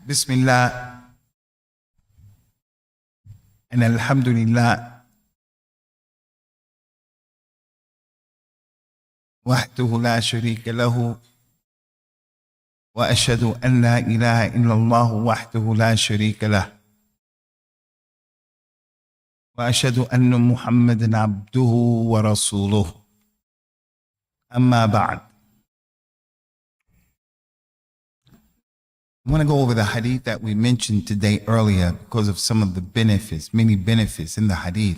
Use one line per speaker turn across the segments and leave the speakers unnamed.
Bismillah and Alhamdulillah wahdahu la sharika lahu wa ashhadu an la ilaha illallah wahdahu la sharika lah wa ashhadu anna Muhammadan abduhu wa rasuluh. Amma ba'd. I want to go over the hadith that we mentioned today earlier because of some of the benefits, many benefits in the hadith.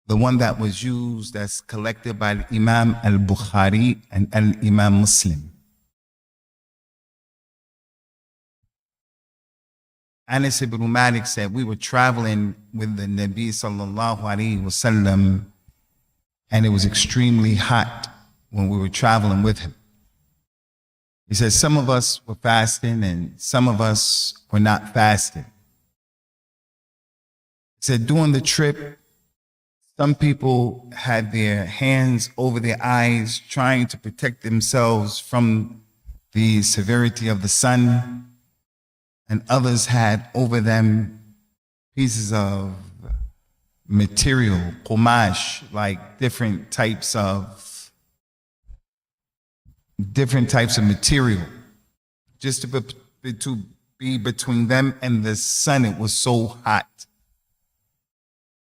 The one that was used that's collected by Imam al-Bukhari and Imam Muslim. Anas ibn Mubarak said, we were traveling with the Nabi sallallahu alaihi wasallam, and it was extremely hot when we were traveling with him. He says some of us were fasting and some of us were not fasting. He said during the trip, some people had their hands over their eyes trying to protect themselves from the severity of the sun, and others had over them pieces of material, qumash, like different types of material, just to be between them and the sun. It was so hot.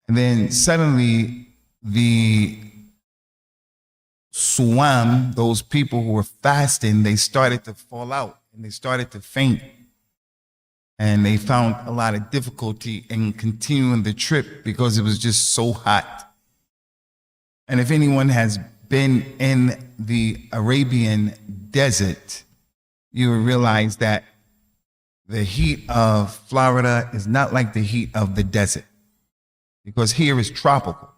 And then suddenly the suwam, those people who were fasting, they started to fall out and they started to faint. And they found a lot of difficulty in continuing the trip because it was just so hot. And if anyone has been in the Arabian desert, you will realize that the heat of Florida is not like the heat of the desert, because here is tropical.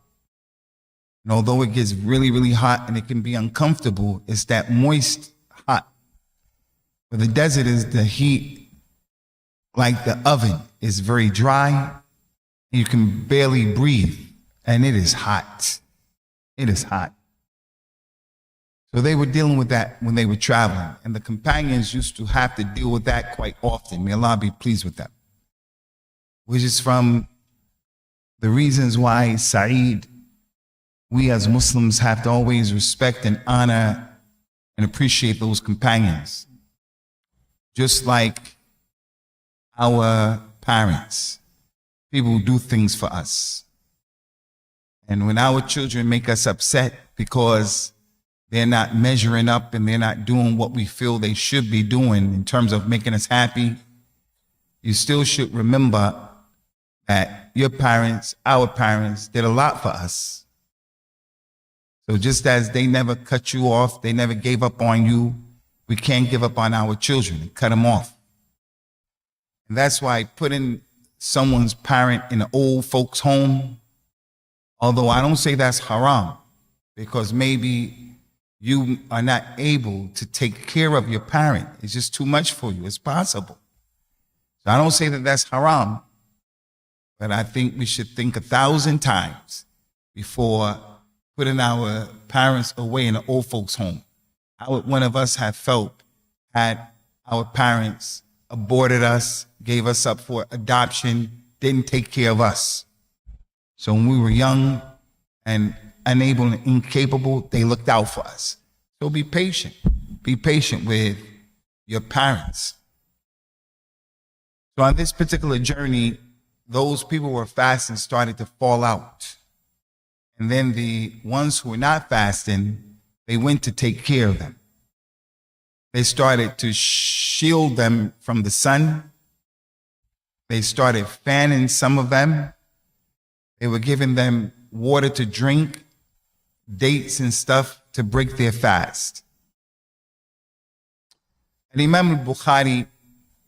And although it gets really, really hot and it can be uncomfortable, it's that moist hot. But the desert is the heat like the oven. It's very dry. You can barely breathe, and it is hot. It is hot. So they were dealing with that when they were traveling, and the companions used to have to deal with that quite often. May Allah be pleased with them. Which is from the reasons why, Sa'id, we as Muslims have to always respect and honor and appreciate those companions. Just like our parents, people who do things for us. And when our children make us upset because they're not measuring up and they're not doing what we feel they should be doing in terms of making us happy, you still should remember that your parents, our parents, did a lot for us. So just as they never cut you off, they never gave up on you, we can't give up on our children and cut them off. And that's why putting someone's parent in an old folks' home, although I don't say that's haram, because maybe you are not able to take care of your parent. It's just too much for you. It's possible. So I don't say that that's haram, but I think we should think 1,000 times before putting our parents away in an old folks' home. How would one of us have felt had our parents aborted us, gave us up for adoption, didn't take care of us? So when we were young and unable and incapable, they looked out for us. So be patient. Be patient with your parents. So on this particular journey, those people who were fasting started to fall out. And then the ones who were not fasting, they went to take care of them. They started to shield them from the sun. They started fanning some of them. They were giving them water to drink, dates and stuff to break their fast. And Imam al-Bukhari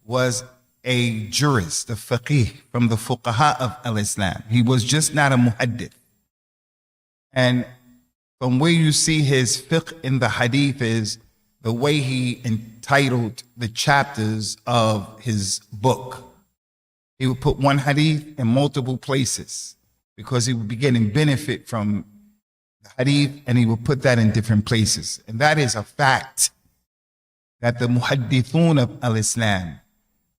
was a jurist, a faqih from the fuqaha of al-Islam. He was just not a muhaddith. And from where you see his fiqh in the hadith is the way he entitled the chapters of his book. He would put one hadith in multiple places because he would be getting benefit from the hadith, and he would put that in different places. And that is a fact that the muhaddithun of al-Islam,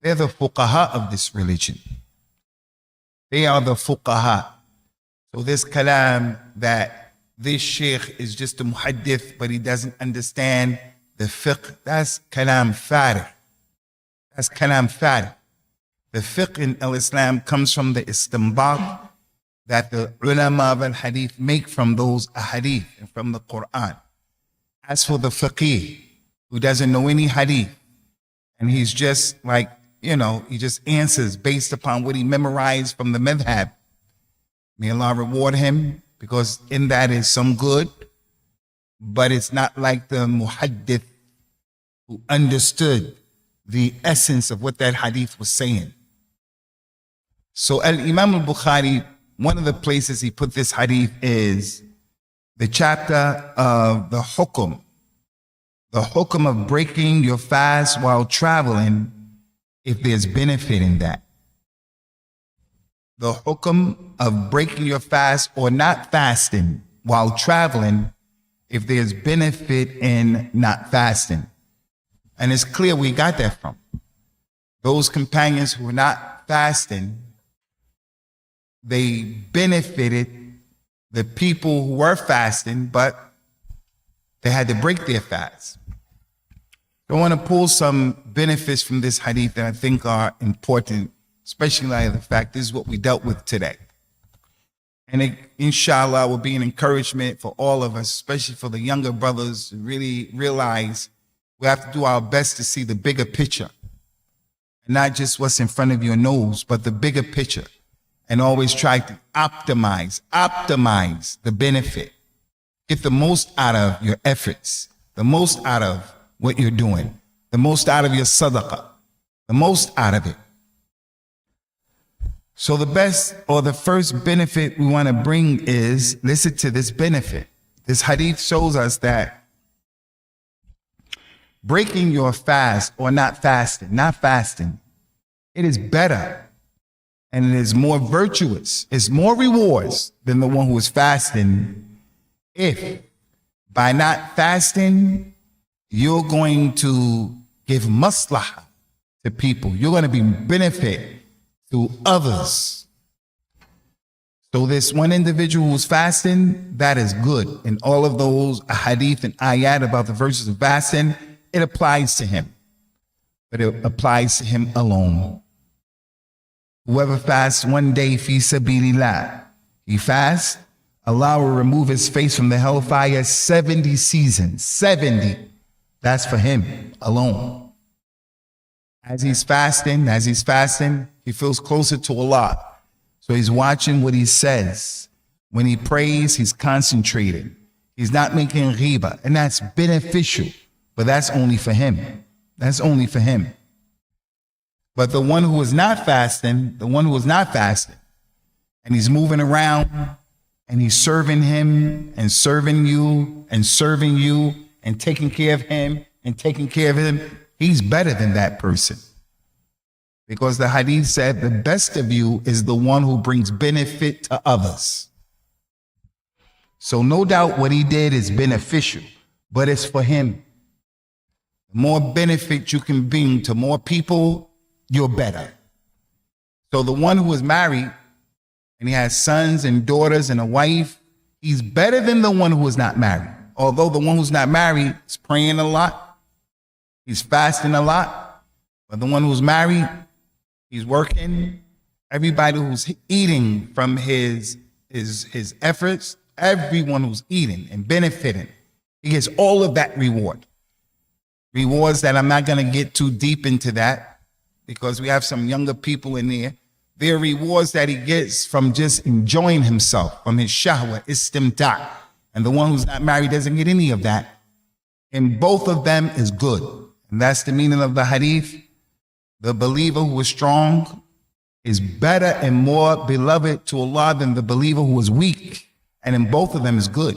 they're the fuqaha of this religion. They are the fuqaha. So this kalam that this sheikh is just a muhaddith, but he doesn't understand the fiqh, that's kalam farih. That's kalam farih. The fiqh in al-Islam comes from the istinbat that the ulama of al-hadith make from those ahadith and from the Quran. As for the faqih, who doesn't know any hadith, and he's just like, he just answers based upon what he memorized from the madhab. May Allah reward him, because in that is some good, but it's not like the muhaddith who understood the essence of what that hadith was saying. So Al-Imam al-Bukhari, one of the places he put this hadith is the chapter of the hukum of breaking your fast while traveling, if there's benefit in that. The hukum of breaking your fast or not fasting while traveling, if there's benefit in not fasting. And it's clear we got that from those companions who were not fasting. They benefited the people who were fasting, but they had to break their fast. I want to pull some benefits from this hadith that I think are important, especially in light of the fact this is what we dealt with today. And it, inshallah, will be an encouragement for all of us, especially for the younger brothers, to really realize we have to do our best to see the bigger picture. And not just what's in front of your nose, but the bigger picture. And always try to optimize the benefit. Get the most out of your efforts, the most out of what you're doing, the most out of your sadaqah, the most out of it. So the best or the first benefit we want to bring is, listen to this benefit. This hadith shows us that breaking your fast or not fasting, it is better and it is more virtuous. It's more rewards than the one who is fasting. If by not fasting, you're going to give maslahah to people. You're going to be benefit to others. So this one individual who's fasting, that is good. And all of those hadith and ayat about the verses of fasting, it applies to him. But it applies to him alone. Whoever fasts one day fi sabilillah, he fasts, Allah will remove his face from the hellfire 70 seasons. 70. That's for him alone. As he's fasting, he feels closer to Allah. So he's watching what he says. When he prays, he's concentrated. He's not making ghibah, and that's beneficial. But that's only for him. That's only for him. But the one who is not fasting, and he's moving around, and he's serving him, and serving you, and taking care of him, he's better than that person. Because the hadith said the best of you is the one who brings benefit to others. So no doubt what he did is beneficial, but it's for him. The more benefit you can bring to more people, you're better. So the one who is married and he has sons and daughters and a wife, he's better than the one who is not married. Although the one who's not married is praying a lot, he's fasting a lot, but the one who's married, he's working. Everybody who's eating from his efforts, everyone who's eating and benefiting, he gets all of that reward. Rewards that I'm not going to get too deep into that, because we have some younger people in there. There are rewards that he gets from just enjoying himself, from his shahwa, istimta'. And the one who's not married doesn't get any of that. And both of them is good. And that's the meaning of the hadith. The believer who is strong is better and more beloved to Allah than the believer who is weak. And in both of them is good.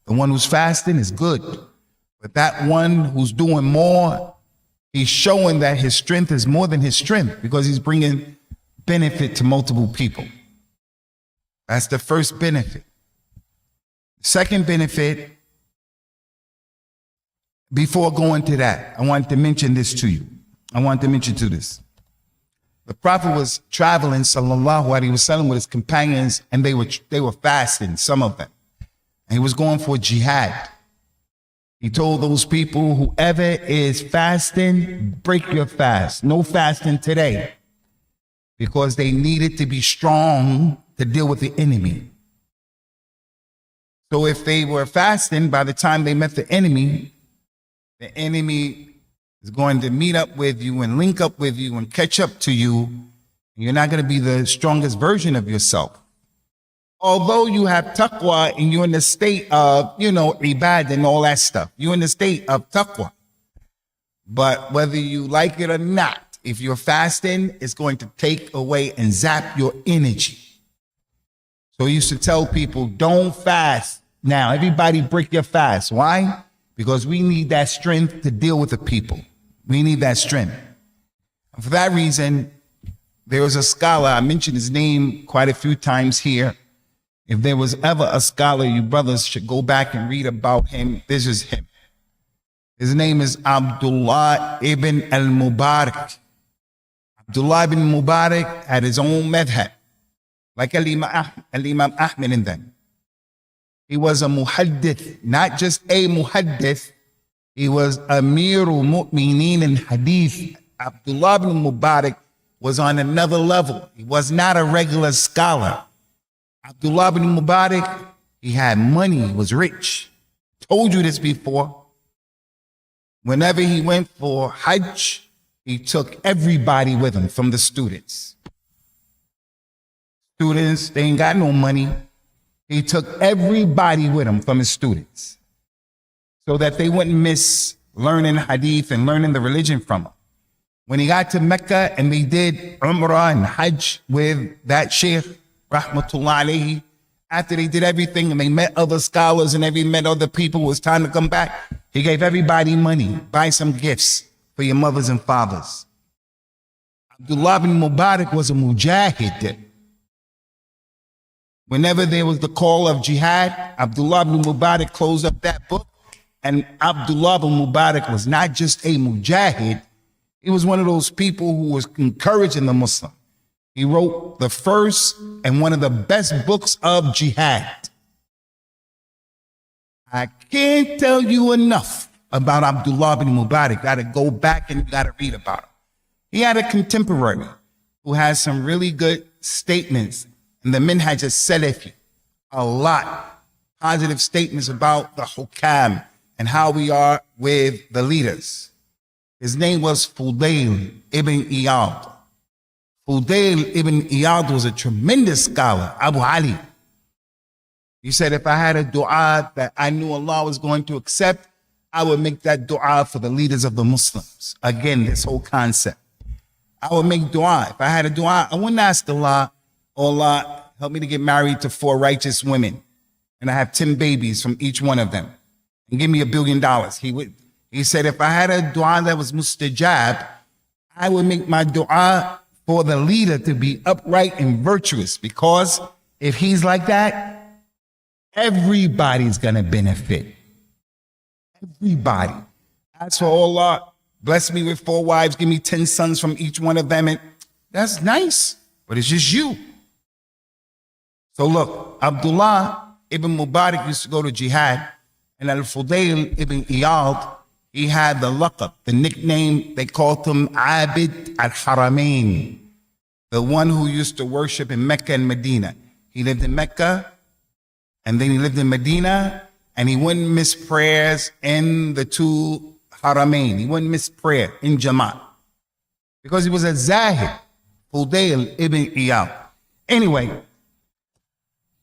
The one who's fasting is good. But that one who's doing more, he's showing that his strength is more than his strength, because he's bringing benefit to multiple people. That's the first benefit. Second benefit, before going to that, I want to mention this to you. The Prophet was traveling, sallallahu alaihi wasallam, with his companions, and they were fasting, some of them. And he was going for jihad. He told those people, whoever is fasting, break your fast. No fasting today. Because they needed to be strong to deal with the enemy. So if they were fasting, by the time they met the enemy is going to meet up with you and link up with you and catch up to you. You're not going to be the strongest version of yourself. Although you have taqwa and you're in the state of, ibad and all that stuff. You're in the state of taqwa. But whether you like it or not, if you're fasting, it's going to take away and zap your energy. So he used to tell people, don't fast now. Everybody break your fast. Why? Because we need that strength to deal with the people. We need that strength. And for that reason, there was a scholar, I mentioned his name quite a few times here. If there was ever a scholar, you brothers should go back and read about him. This is him. His name is Abdullah ibn Mubarak. Abdullah ibn Mubarak had his own madhab, like Al-Imam Ahmed in them. He was a muhaddith, not just a muhaddith. He was Amirul Mu'mineen in Hadith. Abdullah ibn Mubarak was on another level. He was not a regular scholar. Abdullah ibn Mubarak, he had money, he was rich. Told you this before. Whenever he went for Hajj, he took everybody with him from the students. Students, they ain't got no money. He took everybody with him from his students so that they wouldn't miss learning Hadith and learning the religion from him. When he got to Mecca and they did Umrah and Hajj with that Sheikh, Rahmatullah alayhi, after they did everything and they met other scholars and met other people, it was time to come back, he gave everybody money, buy some gifts for your mothers and fathers. Abdullah ibn Mubarak was a mujahid. Whenever there was the call of jihad, Abdullah ibn Mubarak closed up that book, and Abdullah ibn Mubarak was not just a mujahid, he was one of those people who was encouraging the Muslim. He wrote the first and one of the best books of jihad. I can't tell you enough about Abdullah ibn Mubarak. You got to go back and you got to read about him. He had a contemporary who has some really good statements in the Minhaj al-Salafi. A lot positive statements about the hukam and how we are with the leaders. His name was Fudail ibn Iyad. Fudail ibn Iyad was a tremendous scholar, Abu Ali. He said, if I had a dua that I knew Allah was going to accept, I would make that dua for the leaders of the Muslims. Again, this whole concept. I would make dua. If I had a dua, I wouldn't ask Allah, oh Allah, help me to get married to 4 righteous women. And I have 10 babies from each one of them. And give me $1 billion. He said, if I had a dua that was mustajab, I would make my dua for the leader to be upright and virtuous. Because if he's like that, everybody's going to benefit. Everybody. As for Allah, bless me with 4 wives, give me 10 sons from each one of them. And that's nice, but it's just you. So look, Abdullah ibn Mubarak used to go to jihad, and Al-Fudail ibn Iyad, he had the laqab, the nickname, they called him Abid al-Haramain, the one who used to worship in Mecca and Medina. He lived in Mecca, and then he lived in Medina, and he wouldn't miss prayers in the 2 Haramain. He wouldn't miss prayer in Jama'at, because he was a Zahid, Fudail ibn Iyad. Anyway,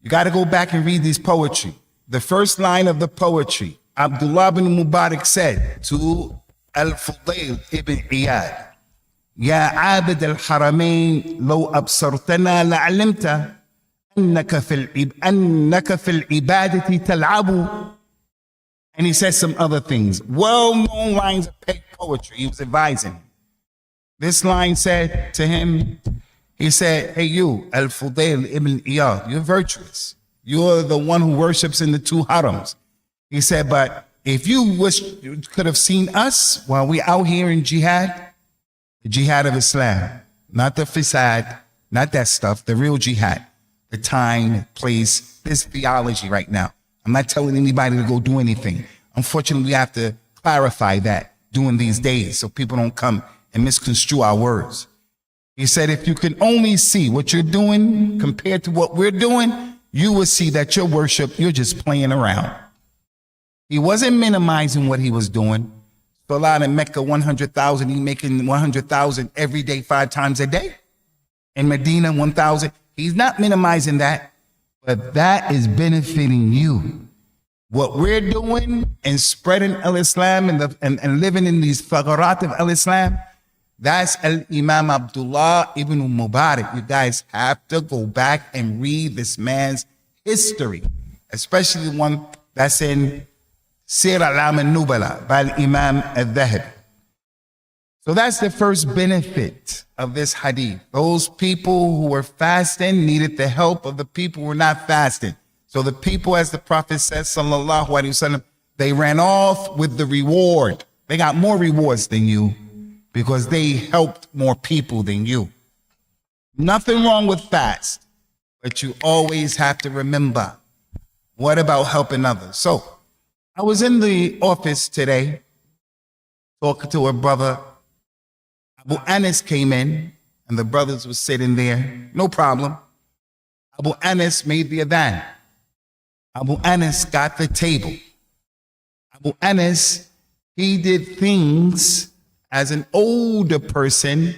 you got to go back and read this poetry. The first line of the poetry, Abdullah ibn Mubarak said to Al-Fudail ibn Iyad, Ya Abid al-Haramain, law absartana la'alimta annaka fil ibadati tal'abu. And he said some other things, well-known lines of poetry. He was advising him. This line said to him, he said, hey you, Al-Fudail ibn Iyad, you're virtuous. You're the one who worships in the 2 harams. He said, but if you could have seen us while we out here in jihad, the jihad of Islam, not the fasad, not that stuff, the real jihad, the time, place, this theology right now. I'm not telling anybody to go do anything. Unfortunately, we have to clarify that during these days so people don't come and misconstrue our words. He said, if you can only see what you're doing compared to what we're doing, you will see that your worship, you're just playing around. He wasn't minimizing what he was doing. Salah in Mecca, 100,000, he making 100,000 every day, 5 times a day. In Medina, 1,000. He's not minimizing that, but that is benefiting you. What we're doing and spreading al-Islam and living in these thagarat of al-Islam, that's Imam Abdullah ibn Mubarak. You guys have to go back and read this man's history, especially the one that's in Sir al-Alam al-Nubala by Imam al-Dhahabi. So that's the first benefit of this hadith. Those people who were fasting needed the help of the people who were not fasting. So the people, as the Prophet says, sallallahu alaihi wasallam, they ran off with the reward. They got more rewards than you because they helped more people than you. Nothing wrong with fast, but you always have to remember, what about helping others? So I was in the office today talking to a brother. Abu Anas came in and the brothers were sitting there. No problem. Abu Anas made the adhan. Abu Anas got the table. Abu Anas, he did things as an older person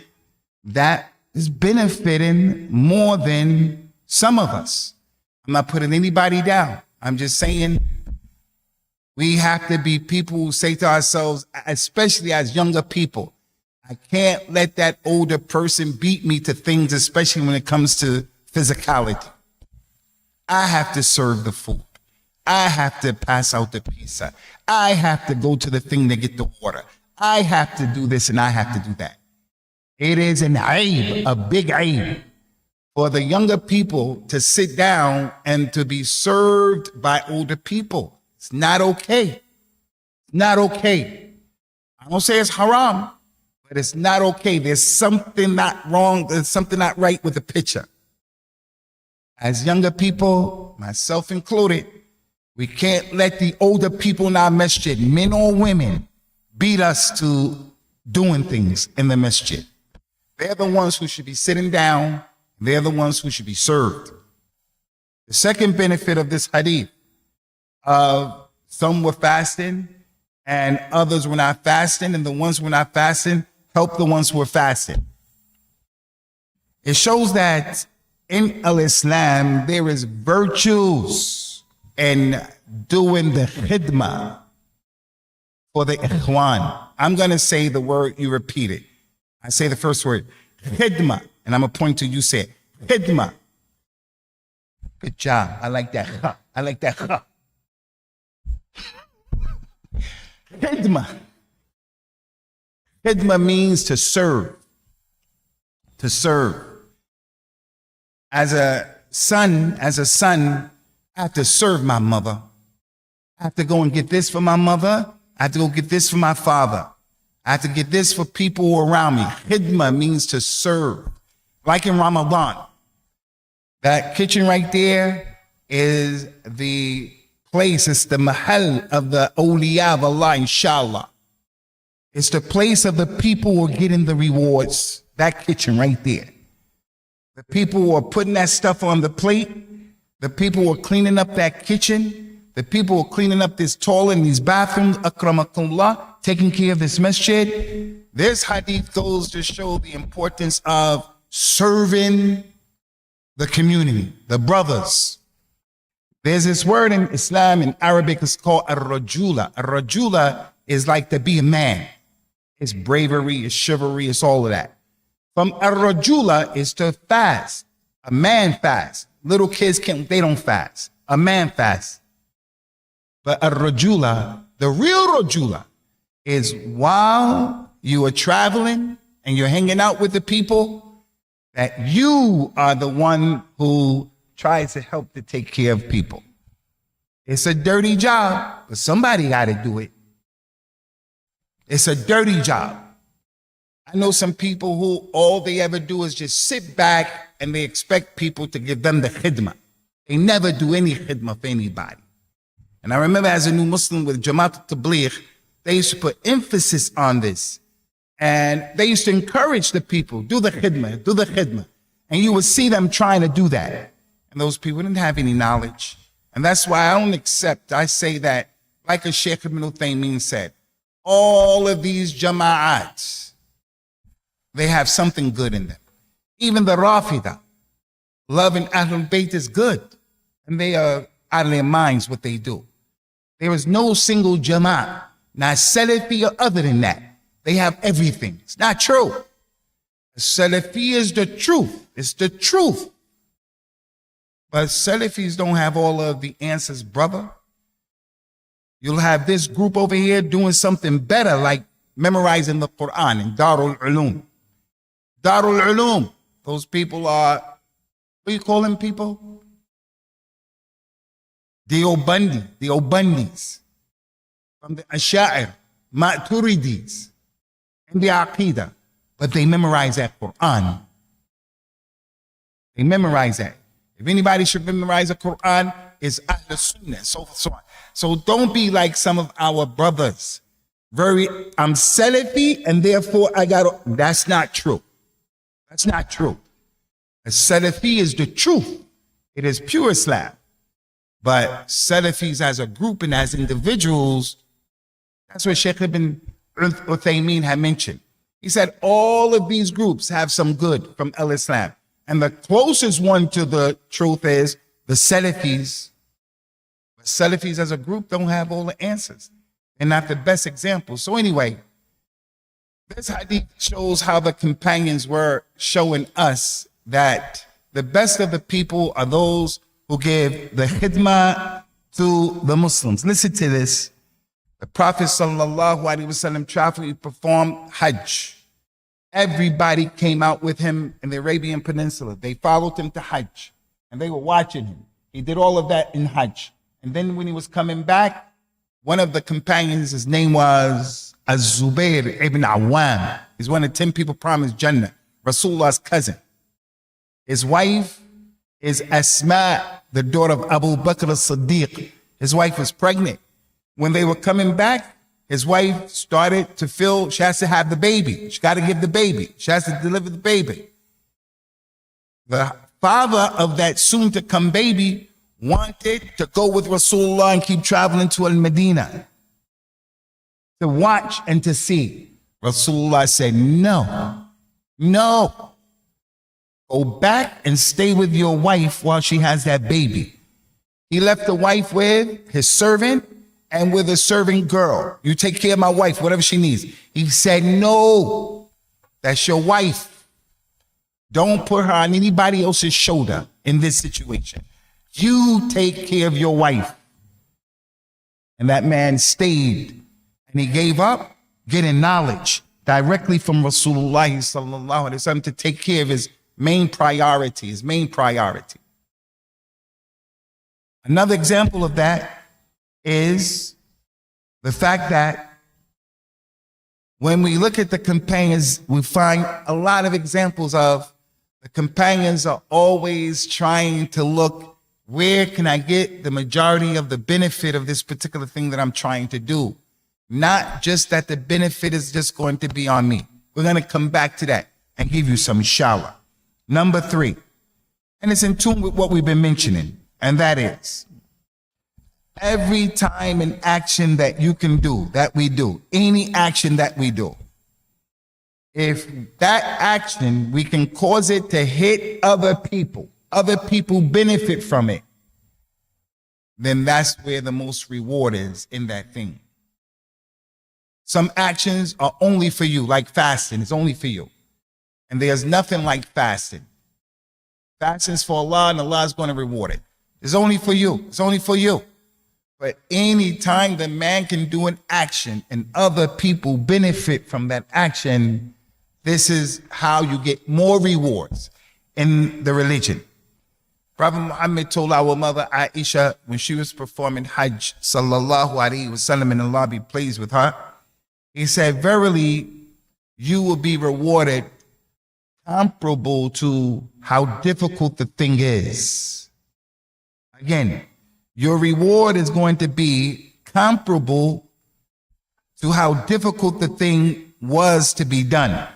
that is benefiting more than some of us. I'm not putting anybody down. I'm just saying we have to be people who say to ourselves, especially as younger people, I can't let that older person beat me to things, especially when it comes to physicality. I have to serve the food. I have to pass out the pizza. I have to go to the thing to get the water. I have to do this and I have to do that. It is an aib, a big aib, for the younger people to sit down and to be served by older people. It's not okay. Not okay. I don't say it's haram, but it's not okay. There's something not wrong. There's something not right with the picture. As younger people, myself included, we can't let the older people in our masjid, men or women, beat us to doing things in the masjid. They're the ones who should be sitting down. They're the ones who should be served. The second benefit of this hadith, some were fasting and others were not fasting, and the ones who were not fasting help the ones who were fasting. It shows that in al-Islam there is virtues in doing the Khidmah for the ikhwan. I'm going to say the word, you repeat it. I say the first word, Khidmah, and I'm going to point to you, say it, Khidmah. Good job. I like that. I like that. Khidmah. Khidmah means to serve. To serve. As a son, I have to serve my mother. I have to go and get this for my mother. I have to go get this for my father. I have to get this for people who are around me. Khidmah means to serve. Like in Ramadan. That kitchen right there is the place, it's the mahal of the awliya of Allah, inshallah. It's the place of the people who are getting the rewards. That kitchen right there. The people who are putting that stuff on the plate, the people who are cleaning up that kitchen, the people who are cleaning up this toilet and these bathrooms, akramakumullah, taking care of this masjid. This hadith goes to show the importance of serving the community, the brothers. There's this word in Islam, in Arabic, it's called ar-rajula. Ar-rajula is like to be a man. It's bravery, it's chivalry, it's all of that. From ar-rajula is to fast. A man fasts. Little kids they don't fast. A man fasts. But ar-rajula, the real rajula, is while you are traveling and you're hanging out with the people, that you are the one who tries to help to take care of people. It's a dirty job, but somebody got to do it. It's a dirty job. I know some people who all they ever do is just sit back and they expect people to give them the khidmah. They never do any khidmah for anybody. And I remember as a new Muslim with Jamaat Tabligh, they used to put emphasis on this. And they used to encourage the people, do the khidmah, do the khidmah. And you would see them trying to do that. And those people didn't have any knowledge. And that's why I don't accept, I say that, like a Sheikh ibn Uthaymeen said, all of these jama'ats, they have something good in them. Even the Rafida, loving Ahlul Bayt is good. And they are out of their minds what they do. There is no single jama'at, not Salafi or other than that. They have everything. It's not true. Salafi is the truth. It's the truth. But Salafis don't have all of the answers, brother. You'll have this group over here doing something better, like memorizing the Quran in Darul Ulum. Darul Ulum. Those people are, what do you call them people? The Obandis. From the Asha'ir, Maturidis, and the Aqidah. But they memorize that Quran. They memorize that. If anybody should memorize the Quran, it's As-Sunnah, so on. So don't be like some of our brothers. I'm Salafi and therefore that's not true. That's not true. A Salafi is the truth. It is pure Islam. But Salafis as a group and as individuals, that's what Sheikh ibn Uthaymeen had mentioned. He said all of these groups have some good from al-Islam. And the closest one to the truth is the Salafis. But Salafis as a group don't have all the answers. They're not the best examples. So anyway, this hadith shows how the companions were showing us that the best of the people are those who give the khidmah to the Muslims. Listen to this. The Prophet sallallahu alaihi wasallam traveled, he performed Hajj. Everybody came out with him in the Arabian Peninsula. They followed him to Hajj and they were watching him. He did all of that in Hajj. And then when he was coming back, one of the companions, his name was Az-Zubayr ibn Awam. He's one of 10 people promised Jannah, Rasulullah's cousin. His wife is Asma, the daughter of Abu Bakr as-Siddiq. His wife was pregnant. When they were coming back, his wife started to feel she has to have the baby. She got to give the baby. She has to deliver the baby. The father of that soon-to-come baby wanted to go with Rasulullah and keep traveling to Al-Medina to watch and to see. Rasulullah said, no, no. Go back and stay with your wife while she has that baby. He left the wife with his servant and with a servant girl. You take care of my wife, whatever she needs. He said, no, that's your wife. Don't put her on anybody else's shoulder in this situation. You take care of your wife. And that man stayed and he gave up getting knowledge directly from Rasulullah sallallahu alaihi wasallam to take care of his main priority, Another example of that is the fact that when we look at the companions, we find a lot of examples of the companions are always trying to look, where can I get the majority of the benefit of this particular thing that I'm trying to do? Not just that the benefit is just going to be on me. We're going to come back to that and give you some inshallah. Number 3, and it's in tune with what we've been mentioning, and that is every time an action that you can do, that we do, any action that we do, if that action, we can cause it to hit other people benefit from it, then that's where the most reward is in that thing. Some actions are only for you, like fasting, it's only for you. And there's nothing like fasting. Fasting is for Allah and Allah is going to reward it. It's only for you. It's only for you. But any time the man can do an action and other people benefit from that action, this is how you get more rewards in the religion. Prophet Muhammad told our mother Aisha when she was performing Hajj, sallallahu alaihi wasallam, and Allah be pleased with her, he said, verily, you will be rewarded comparable to how difficult the thing is. Again, your reward is going to be comparable to how difficult the thing was to be done.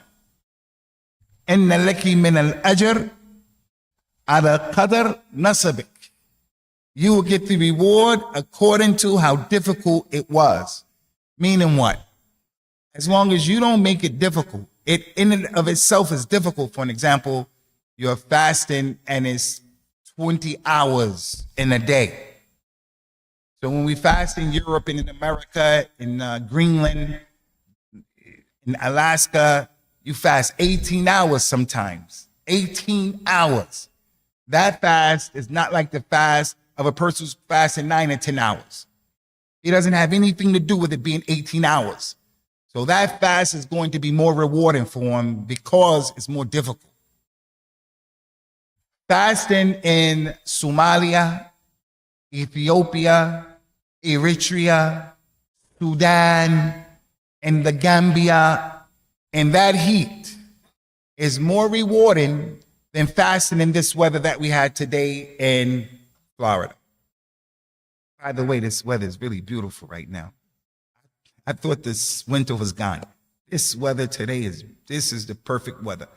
إن لك من الأجر على قدر نصبك. You will get the reward according to how difficult it was. Meaning what? As long as you don't make it difficult, it in and of itself is difficult. For an example, you're fasting and it's 20 hours in a day. So when we fast in Europe and in America, in Greenland, in Alaska, you fast 18 hours sometimes. 18 hours. That fast is not like the fast of a person who's fasting 9 or 10 hours. It doesn't have anything to do with it being 18 hours. So that fast is going to be more rewarding for him because it's more difficult. Fasting in Somalia, Ethiopia, Eritrea, Sudan, and the Gambia, in that heat is more rewarding than fasting in this weather that we had today in Florida. By the way, this weather is really beautiful right now. I thought this winter was gone. This weather today this is the perfect weather.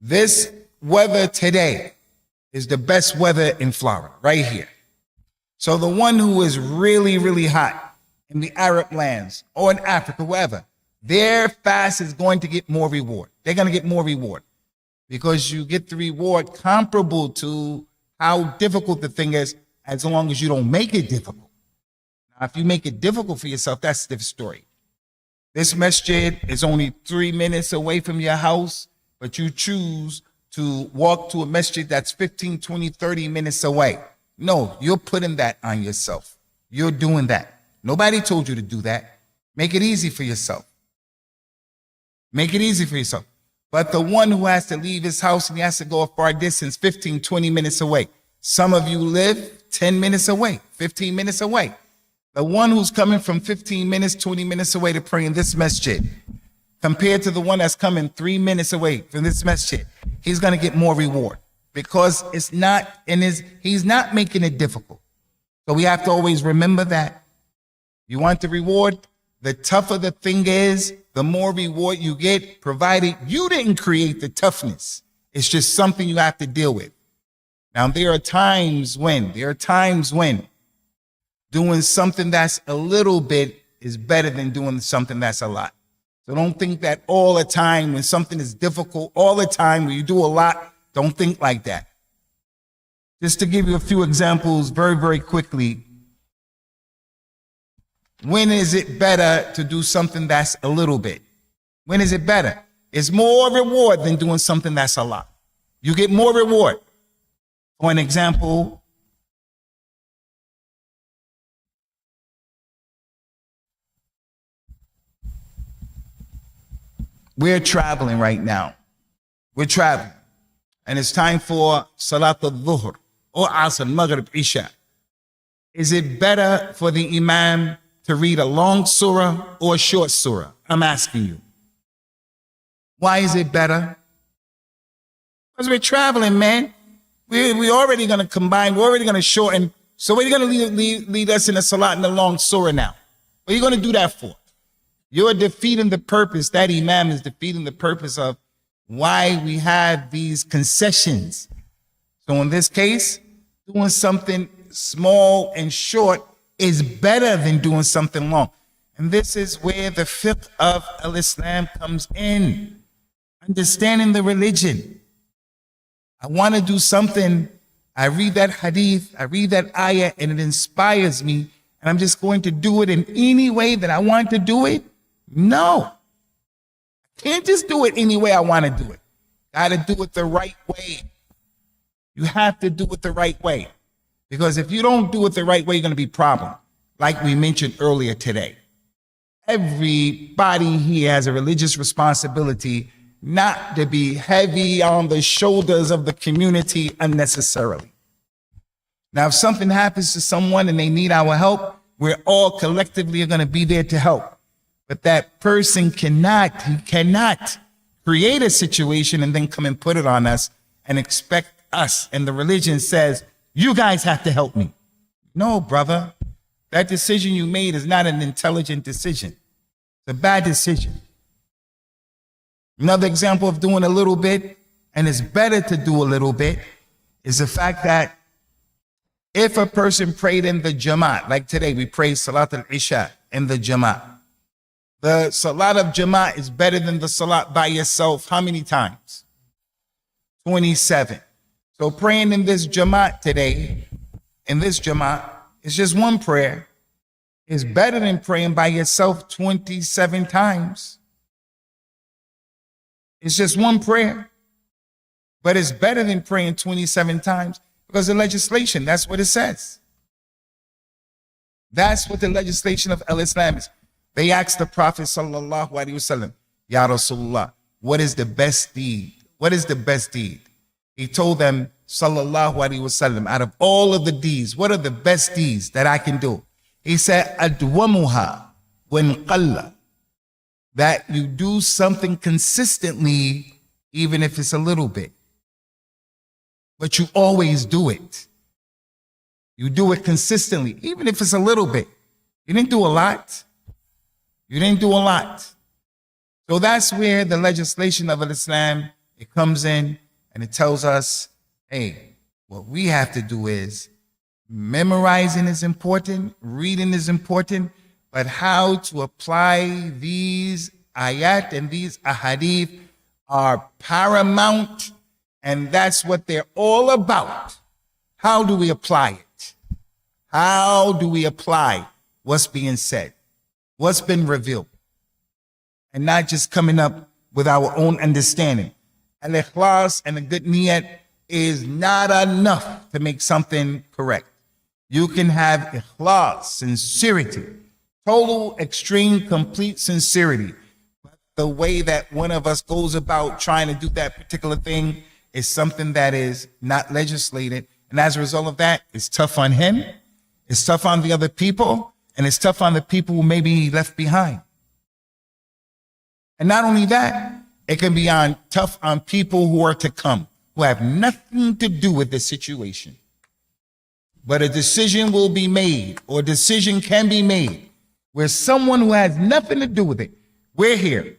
This weather today is the best weather in Florida, right here. So the one who is really, really hot in the Arab lands or in Africa, wherever, their fast is going to get more reward. They're going to get more reward because you get the reward comparable to how difficult the thing is as long as you don't make it difficult. Now, if you make it difficult for yourself, that's a different story. This masjid is only 3 minutes away from your house, but you choose to walk to a masjid that's 15, 20, 30 minutes away. No, you're putting that on yourself. You're doing that. Nobody told you to do that. Make it easy for yourself. Make it easy for yourself. But the one who has to leave his house and he has to go a far distance, 15, 20 minutes away. Some of you live 10 minutes away, 15 minutes away. The one who's coming from 15 minutes, 20 minutes away to pray in this masjid, compared to the one that's coming 3 minutes away from this masjid, he's going to get more reward because it's not he's not making it difficult. So we have to always remember that. You want the reward? The tougher the thing is, the more reward you get, provided you didn't create the toughness. It's just something you have to deal with. Now, there are times when doing something that's a little bit is better than doing something that's a lot. So don't think that all the time when something is difficult, all the time when you do a lot, don't think like that. Just to give you a few examples very, very quickly. When is it better to do something that's a little bit? When is it better? It's more reward than doing something that's a lot. You get more reward. For an example, we're traveling right now. We're traveling. And it's time for Salat al-Dhuhr or Asr, Maghrib, Isha. Is it better for the Imam to read a long surah or a short surah? I'm asking you. Why is it better? Because we're traveling, man. We're already going to combine. We're already going to shorten. So what are you going to lead us in a salat and a long surah now? What are you going to do that for? You're defeating the purpose. That Imam is defeating the purpose of why we have these concessions. So in this case, doing something small and short is better than doing something long. And this is where the fiqh of al-Islam comes in. Understanding the religion. I want to do something. I read that hadith, I read that ayah, and it inspires me. And I'm just going to do it in any way that I want to do it? No. I can't just do it any way I want to do it. Got to do it the right way. You have to do it the right way. Because if you don't do it the right way, you're going to be a problem. Like we mentioned earlier today. Everybody here has a religious responsibility not to be heavy on the shoulders of the community unnecessarily. Now, if something happens to someone and they need our help, we're all collectively going to be there to help. But that person cannot create a situation and then come and put it on us and expect us. And the religion says, you guys have to help me. No, brother. That decision you made is not an intelligent decision. It's a bad decision. Another example of doing a little bit, and it's better to do a little bit, is the fact that if a person prayed in the Jumu'ah, like today we pray Salat al-Isha in the Jumu'ah, the Salat of Jumu'ah is better than the Salat by yourself. How many times? 27. So praying in this Jumu'ah today, in this Jumu'ah, it's just one prayer. It's better than praying by yourself 27 times. It's just one prayer. But it's better than praying 27 times because of legislation. That's what it says. That's what the legislation of Al-Islam is. They asked the Prophet sallallahu alaihi wasallam, Ya Rasulullah, what is the best deed? What is the best deed? He told them, sallallahu alaihi wasallam, out of all of the deeds, what are the best deeds that I can do? He said, adwamuha when qalla, that you do something consistently, even if it's a little bit. But you always do it. You do it consistently, even if it's a little bit. You didn't do a lot. You didn't do a lot. So that's where the legislation of Islam, it comes in and it tells us, hey, what we have to do is memorizing is important, reading is important, but how to apply these ayat and these ahadith are paramount, and that's what they're all about. How do we apply it? How do we apply what's being said, what's been revealed, and not just coming up with our own understanding? Al-ikhlas and a good niyat is not enough to make something correct. You can have ikhlas, sincerity, total, extreme, complete sincerity. But the way that one of us goes about trying to do that particular thing is something that is not legislated. And as a result of that, it's tough on him, it's tough on the other people, and it's tough on the people who may be left behind. And not only that, it can be tough on people who are to come, who have nothing to do with the situation. But a decision will be made, or a decision can be made, where someone who has nothing to do with it, we're here,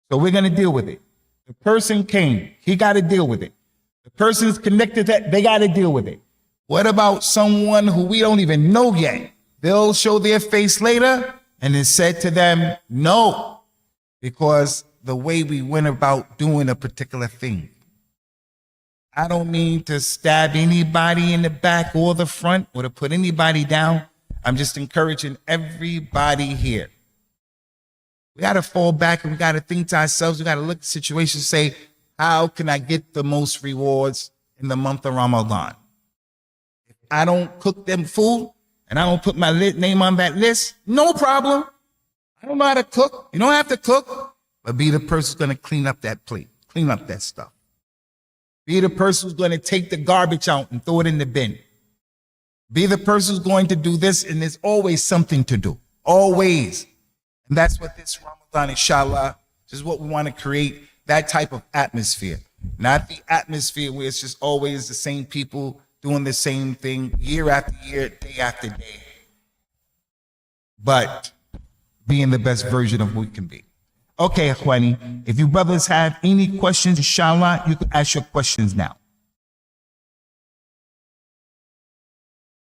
so we're going to deal with it. The person came, he got to deal with it. The person's connected to that, they got to deal with it. What about someone who we don't even know yet? They'll show their face later, and it's said to them, no, because the way we went about doing a particular thing. I don't mean to stab anybody in the back or the front or to put anybody down. I'm just encouraging everybody here. We got to fall back and we got to think to ourselves. We got to look at the situation and say, how can I get the most rewards in the month of Ramadan? If I don't cook them food and I don't put my name on that list, no problem. I don't know how to cook. You don't have to cook, but be the person who's going to clean up that plate, clean up that stuff. Be the person who's going to take the garbage out and throw it in the bin. Be the person who's going to do this, and there's always something to do. Always. And that's what this Ramadan, inshallah, is what we want to create, that type of atmosphere. Not the atmosphere where it's just always the same people doing the same thing year after year, day after day. But being the best version of who we can be. Okay, Akhwani, if you brothers have any questions, inshallah, you can ask your questions now.